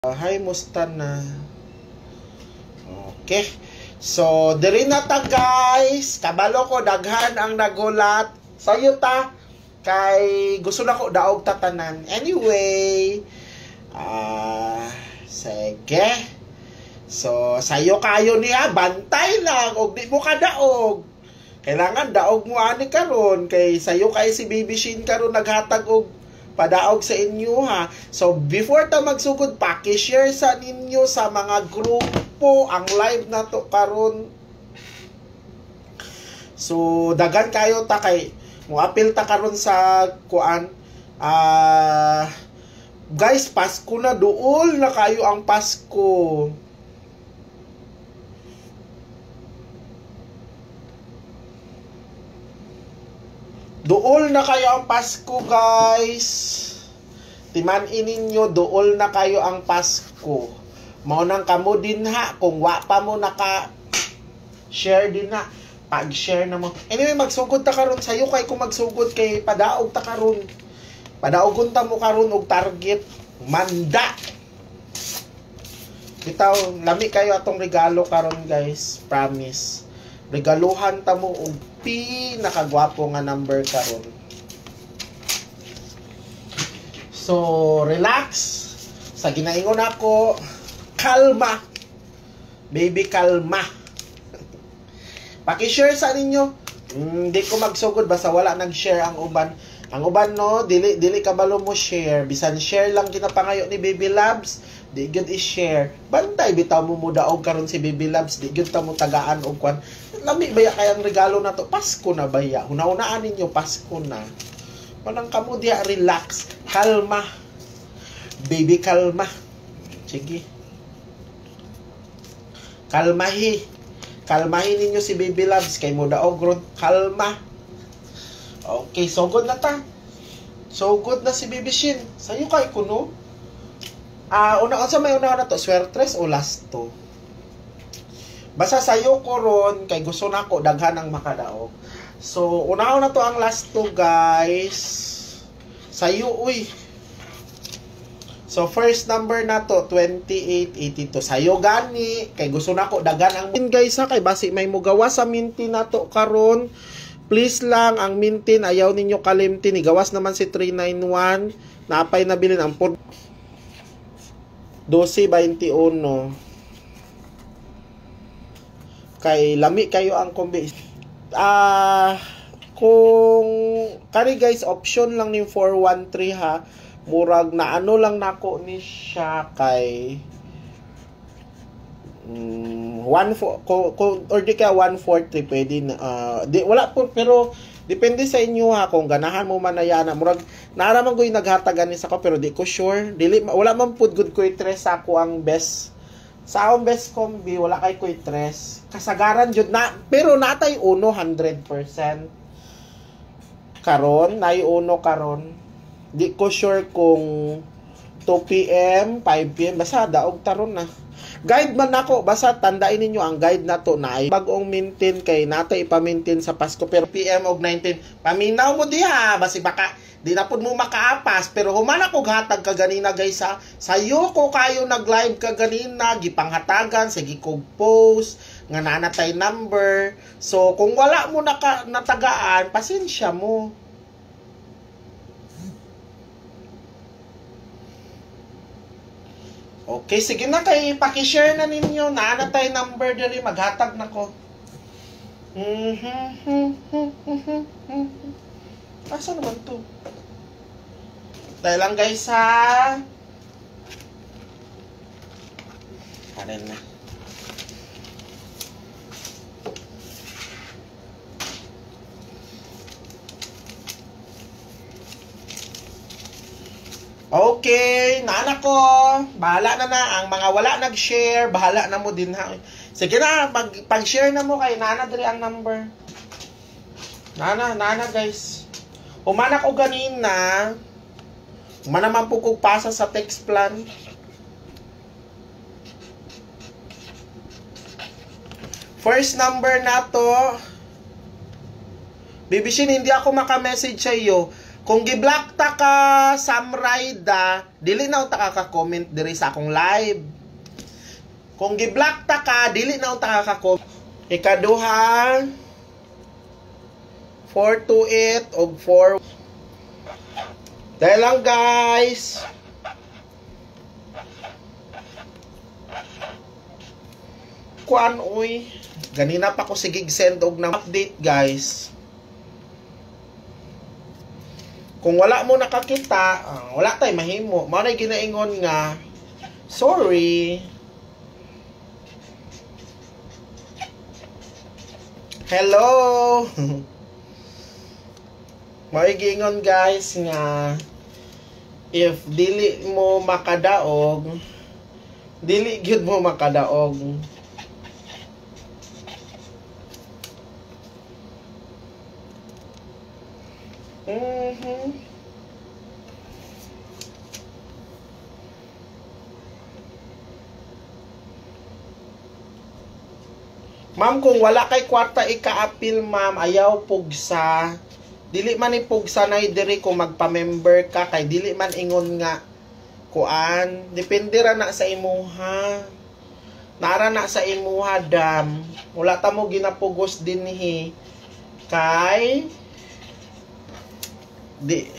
Hi, musta na? Okay. So, diri na ta guys. Kabalo ko, daghan ang nagulat. Sayo ta. Kay gusto na ko daog tatanan. Anyway. Sige. So, sayo kayo niya. Bantay lang. Og di mo ka daog. Kailangan daog mo ani karon. Kay sayo kay si Baby Shin karon naghatag og padaog sa inyo ha. So before ta magsugod, paki-share sa ninyo sa mga grupo ang live na to karon. So dagan kayo ta kay mo apil ta karon sa kuan. Guys, Pasko na, duol na kayo ang Pasko. Duol na kayo ang Pasko, guys. Timan-in ninyo, duol na kayo ang Pasko. Maunang kamo din ha. Kung wa pa mo naka-share din ha. Pag-share na mo. Anyway, magsugod ta karon sayo kay kung magsugod kay padaog ta karon. Padaogon ta mo karon og target. Manda. Bitaw, lami kayo atong regalo karon, guys. Promise. Regaluhan ta mo og pinakagwapo nga number karon. So, relax. Sa ginaingon ako, kalma. Baby, kalma. Paki-share sa ninyo. Hindi ko magsugod basta wala nag-share ang uban. Ang uban no, dili kabalo mo share. Bisan share lang kinapangayo ni Baby Labs. Di gyud i-share. Bantay bitaw mo mudaog karon si Baby Labs. Di gyud ta mo tagaan og kwan. Lami baya kayang regalo na to. Pasko na baya. Una-unaan ninyo, Pasko na. Manang kamo diya, relax. Kalma. Baby, kalma. Sige. Kalmahi. Kalmahin ninyo si Baby Loves. Kay mo daog ron. Kalma. Okay, so good na ta. So good na si Baby Shin. Sa'yo kay kuno? May una na to. Swertres o last to? Basta sayo ko ron, kay gusto na ko daghan ang makadaog. So, una na to ang last to, guys. Sayo, uy. So, first number na to, 2882. Sayo gani, kay gusto na ko daghan ang guys ha, kay basi may mugawa sa mintin na to karon. Please lang, ang mintin, ayaw ninyo kalimtin. Igawas naman si 391. Napay nabilin ang 1221. Kay lami kayo ang kombi. Kung kani guys, option lang ni 413 ha. Murag na ano lang nako ni siya kay 1 or di ka 140 pwede na wala po, pero depende sa inyo ha kung ganahan mo man ayana. Murag naaraman ko yung naghatagan ni sa ko pero di ko sure. Wala man pud good ko i-tres ako ang best. Sa akong best combi, wala kay ko i-tres. Kasagaran jud na, pero natay uno 100%. Karon, nay uno karon. Di ko sure kung 2 PM, 5 PM, basta daog taron na. Guide man ako, basta tandain ninyo ang guide na to na ay bagong maintain kay natay ipa-maintain sa Pasko pero PM og 19. Paminaw mo diha, basi baka di na pud mo makaapas, pero humana ko hatag ka ganina guys ha. Sayo ko kayo nag-live ka ganina, gipanghatagan, sige kog post nga nanatay number. So kung wala mo natagaan, pasensya mo. Okay, sige na kay paki-share na ninyo, nanatay number diri, maghatag na ko. Asa naman to? Dahil lang guys ha. Kanin na. Okay, naanak ko. Bahala na. Ang mga wala nag-share, bahala na mo din ha. Sige na, pag-share na mo kay nana diri ang number. Nana guys. Umana ko ganina. Manaman po kong pasa sa text plan. First number na to. Baby Shin, hindi ako maka-message sa iyo. Kung gi-block ta ka Samrayda, dili na unta ka-comment diri sa akong live. Kung gi-block ta ka, dili na unta ka-comment. Ikaduha, 428 og 4. Dahil lang guys. Kuan uy. Ganina pa ko sigig send og na update guys. Kung wala mo nakakita, wala tay mahimo. Mao na ginaingon nga sorry. Hello. Mao giingon guys nga if dili mo makadaog, dili gyud mo makadaog. Ma'am, kung wala kay kwarta ika-appeal, ma'am, ayaw pugsa. Dili man ipugsa na diri kung magpa-member ka kay dili man ingon nga kuan. Depende ra na sa imuha. Nara na sa imuha dam. Wala ta mo ginapugos dinhi kay di